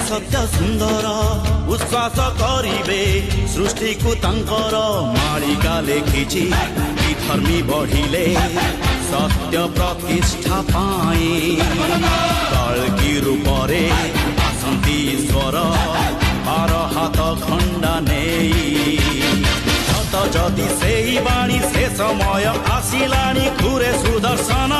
सत्य सुंदर उश्वास करिबे सृष्टि को तांकर मालिका लेखिछि धर्मी बढ़िले सत्य प्रतिष्ठा पाए कल्कि रूपरे आसंती ईश्वर 12 हाथ खंडा नेई जदि सेई बाणी से समय आसिलाणी घुरे सुदर्शन